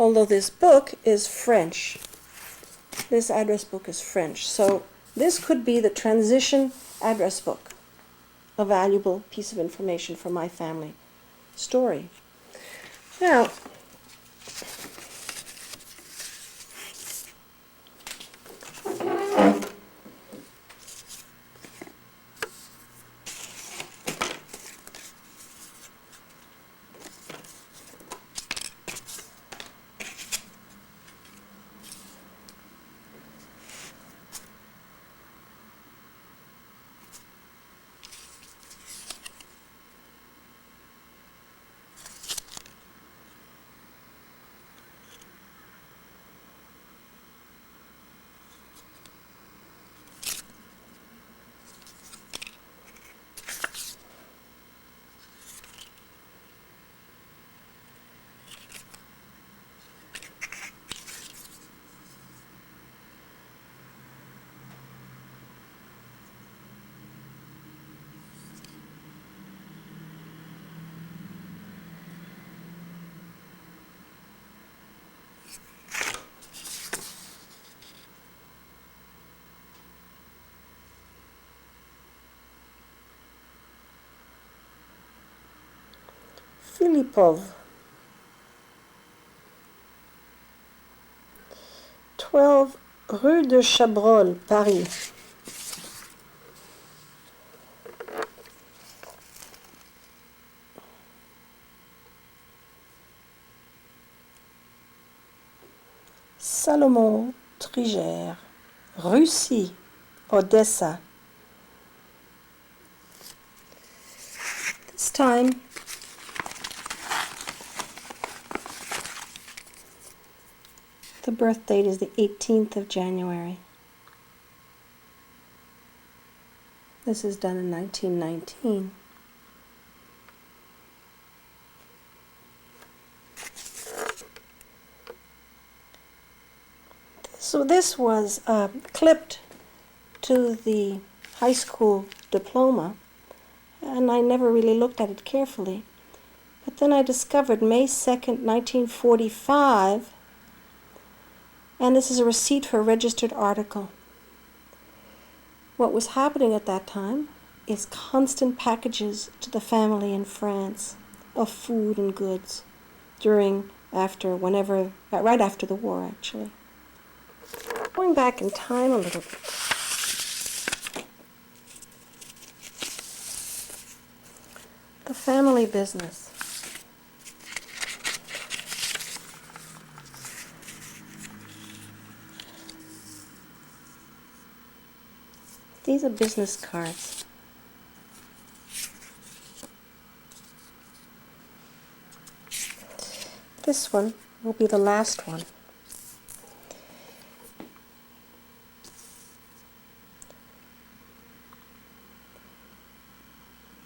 although this book is French. This address book is French. So this could be the transition address book, a valuable piece of information for my family story. Now, Filipov, 12 rue de Chabrol, Paris. Salomon Trigère, Russie, Odessa. This time, the birth date is the 18th of January. This is done in 1919. So this was clipped to the high school diploma, and I never really looked at it carefully. But then I discovered May 2nd, 1945, and this is a receipt for a registered article. What was happening at that time is constant packages to the family in France of food and goods right after the war, actually. Going back in time a little bit. The family business. These are business cards. This one will be the last one.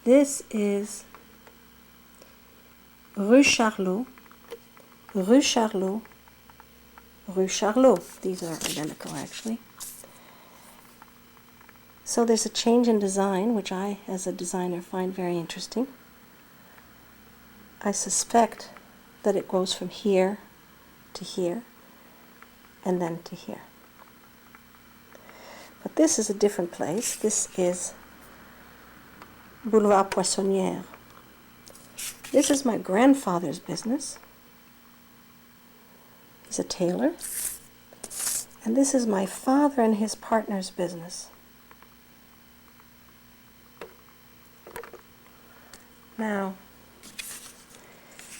This is Rue Charlot, Rue Charlot, Rue Charlot. These are identical, actually. So there's a change in design, which I, as a designer, find very interesting. I suspect that it goes from here to here, and then to here. But this is a different place. This is Boulevard Poissonnière. This is my grandfather's business. He's a tailor. And this is my father and his partner's business. Now,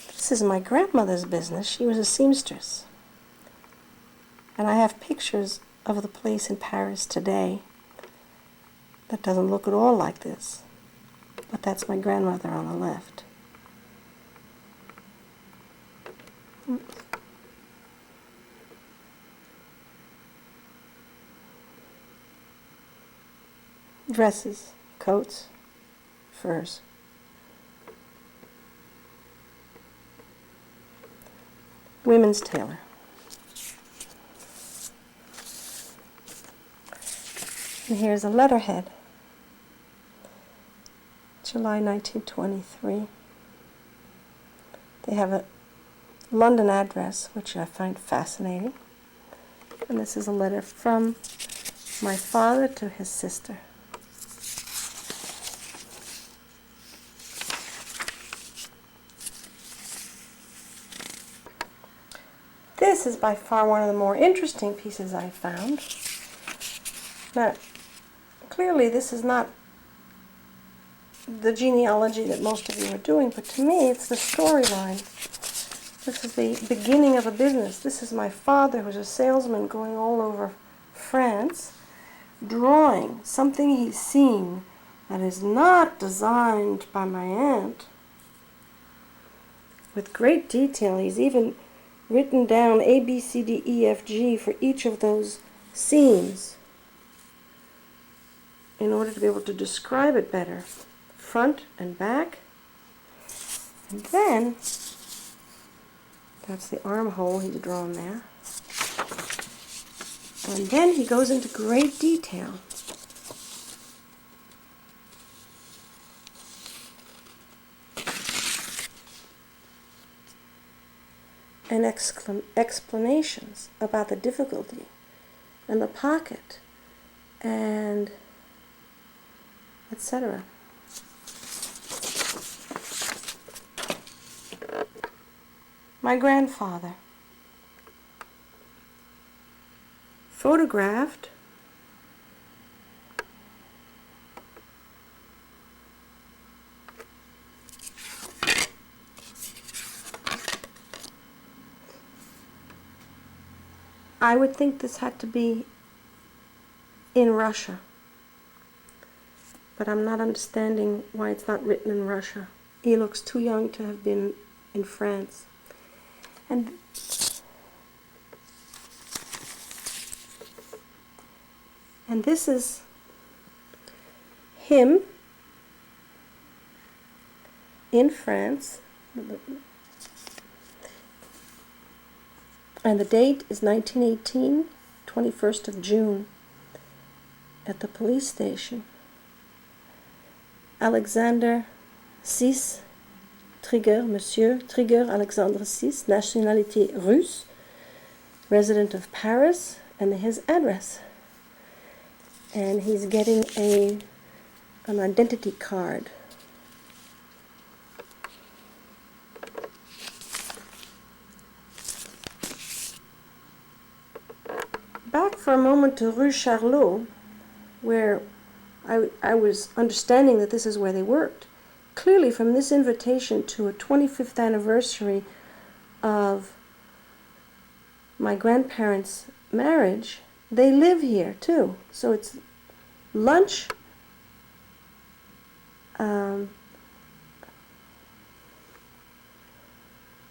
this is my grandmother's business. She was a seamstress. And I have pictures of the place in Paris today that doesn't look at all like this. But that's my grandmother on the left. Dresses, coats, furs. Women's tailor. And here's a letterhead. July 1923. They have a London address, which I find fascinating. And this is a letter from my father to his sister. This is by far one of the more interesting pieces I found. Now, clearly this is not the genealogy that most of you are doing, but to me it's the storyline. This is the beginning of a business. This is my father, who's a salesman going all over France, drawing something he's seen that is not designed by my aunt. With great detail, he's even written down A, B, C, D, E, F, G for each of those scenes in order to be able to describe it better. Front and back. And then, that's the armhole he's drawn there. And then he goes into great detail. And explanations about the difficulty and the pocket and etc. My grandfather, photographed I would think this had to be in Russia, but I'm not understanding why it's not written in Russia. He looks too young to have been in France. And this is him in France. And the date is 1918, 21st of June, at the police station. Alexander VI Trigère, Monsieur Trigère Alexandre VI, nationalité russe, resident of Paris, and his address. And he's getting an identity card. Back for a moment to Rue Charlot, where I was understanding that this is where they worked. Clearly from this invitation to a 25th anniversary of my grandparents' marriage, they live here too. So it's lunch,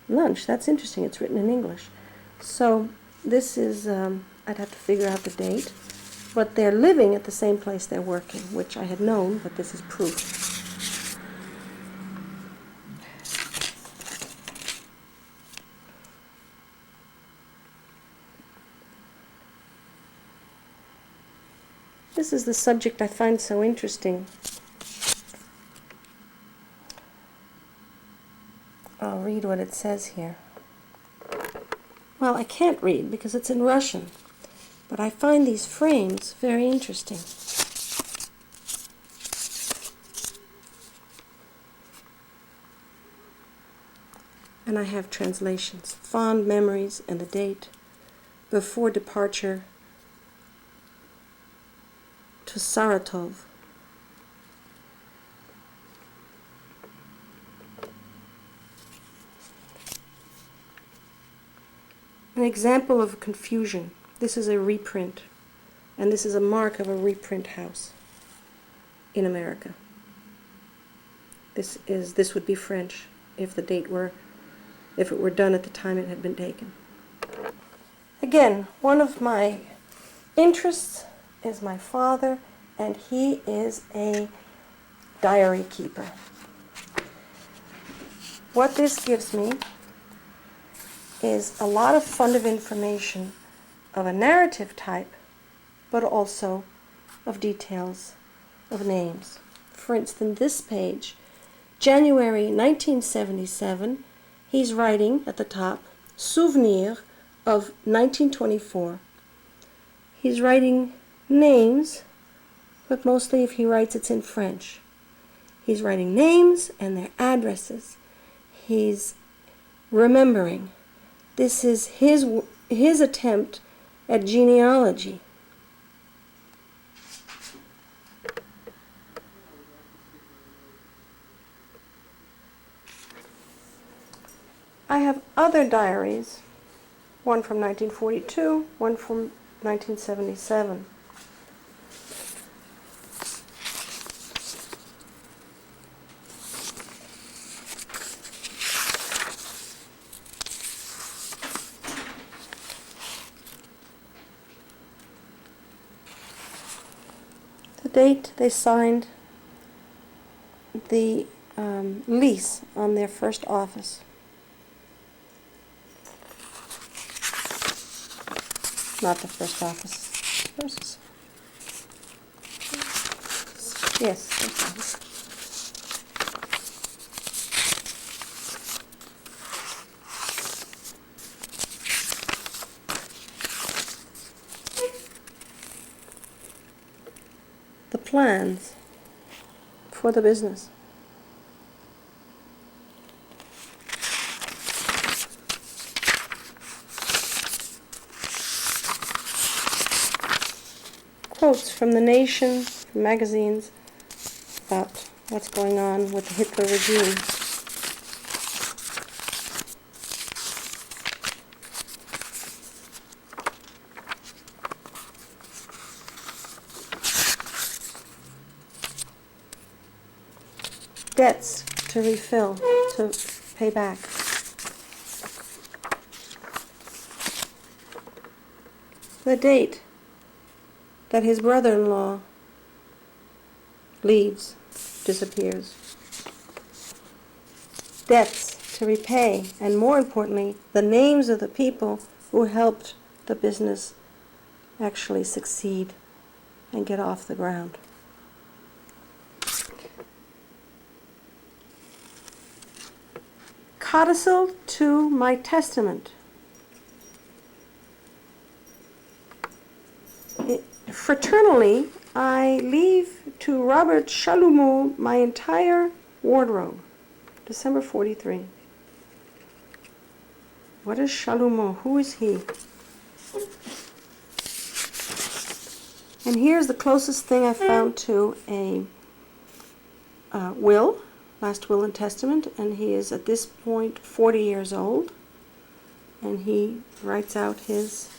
lunch, that's interesting, it's written in English. So this is, I'd have to figure out the date, but they're living at the same place they're working, which I had known, but this is proof. This is the subject I find so interesting. I'll read what it says here. Well, I can't read because it's in Russian, but I find these frames very interesting. And I have translations. Fond memories and the date before departure to Saratov. An example of confusion. This is a reprint, and this is a mark of a reprint house in America. This would be French if it were done at the time it had been taken. Again, one of my interests is my father, and he is a diary keeper. What this gives me is a lot of fund of information of a narrative type, but also of details of names. For instance, this page, January 1977, he's writing at the top, souvenir of 1924. He's writing names, but mostly if he writes it's in French. He's writing names and their addresses. He's remembering. This is his attempt at genealogy. I have other diaries, one from 1942, one from 1977. The date they signed the lease on their first office. Not the first office. First. Yes, first office. The plans for the business. Quotes from The Nation, from magazines, about what's going on with the Hitler regime. Debts to refill, to pay back. The date that his brother-in-law leaves, disappears. Debts to repay, and more importantly, the names of the people who helped the business actually succeed and get off the ground. Codicil to my testament. Fraternally, I leave to Robert Chalumeau my entire wardrobe. December 43. What is Chalumeau? Who is he? And here's the closest thing I found to a will, last will and testament, and he is at this point 40 years old, and he writes out his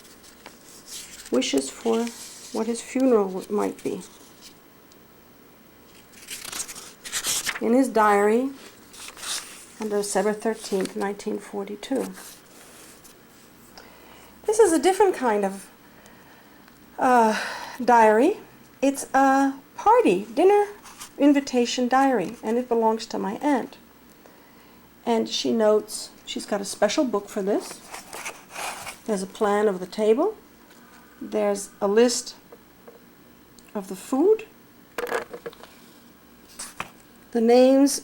wishes for what his funeral might be. In his diary, on December 13th, 1942. This is a different kind of diary. It's a party, dinner invitation diary, and it belongs to my aunt. And she notes, she's got a special book for this. There's a plan of the table. There's a list of the food, the names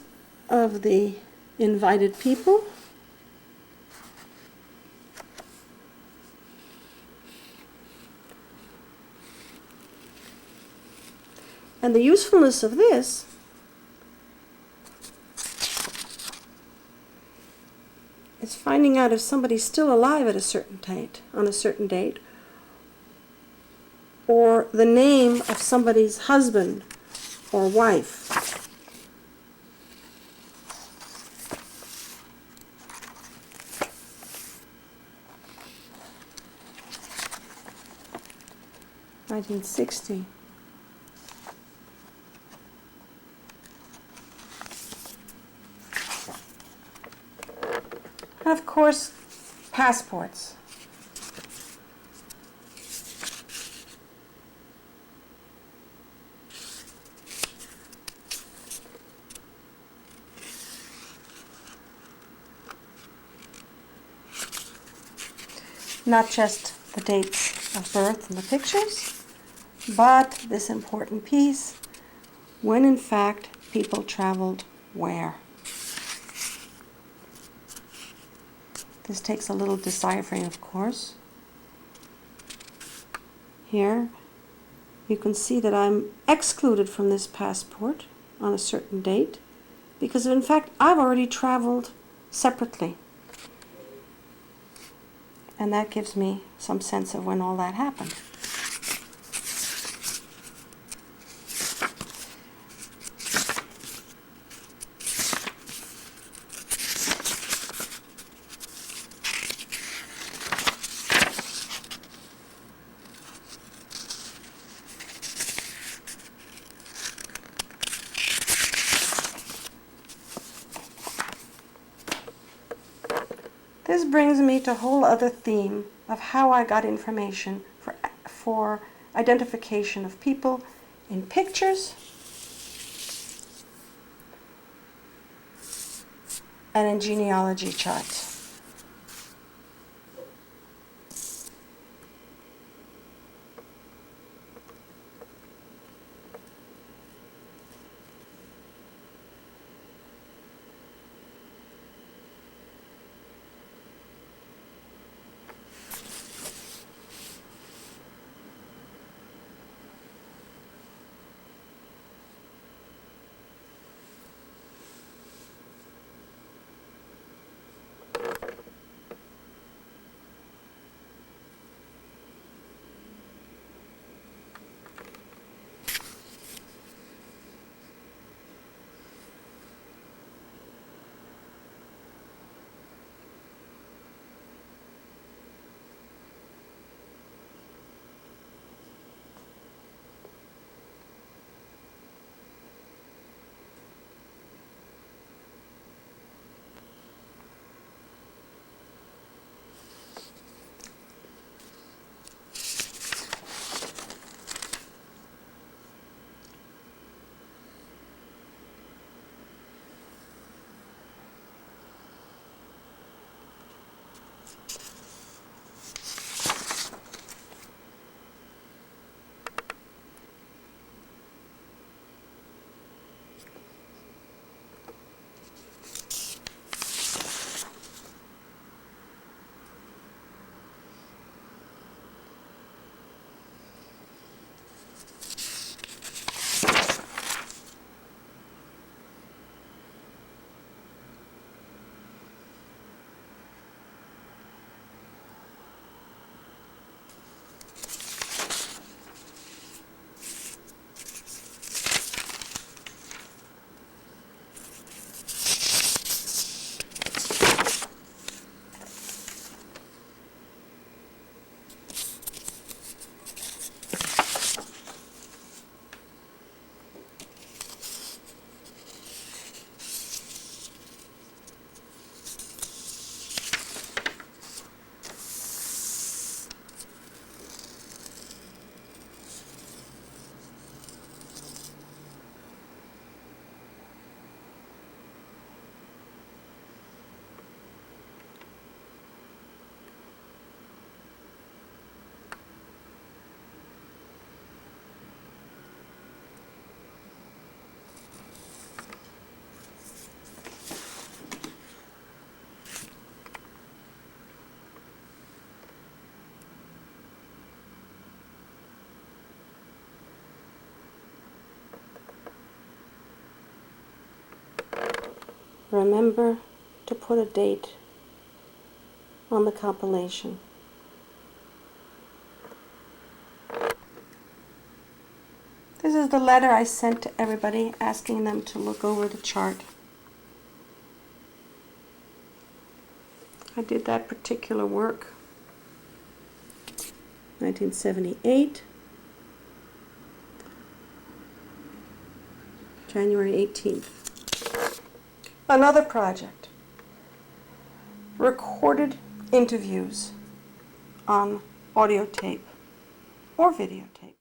of the invited people, and the usefulness of this is finding out if somebody's still alive at a certain date, on a certain date, or the name of somebody's husband or wife. (1960). And of course, passports. Not just the dates of birth and the pictures, but this important piece, when in fact people traveled where. This takes a little deciphering, of course. Here, you can see that I'm excluded from this passport on a certain date because, in fact, I've already traveled separately. And that gives me some sense of when all that happened. This brings me to a whole other theme of how I got information for identification of people in pictures and in genealogy charts. Remember to put a date on the compilation. This is the letter I sent to everybody asking them to look over the chart. I did that particular work 1978, January 18th. Another project, recorded interviews on audio tape or videotape.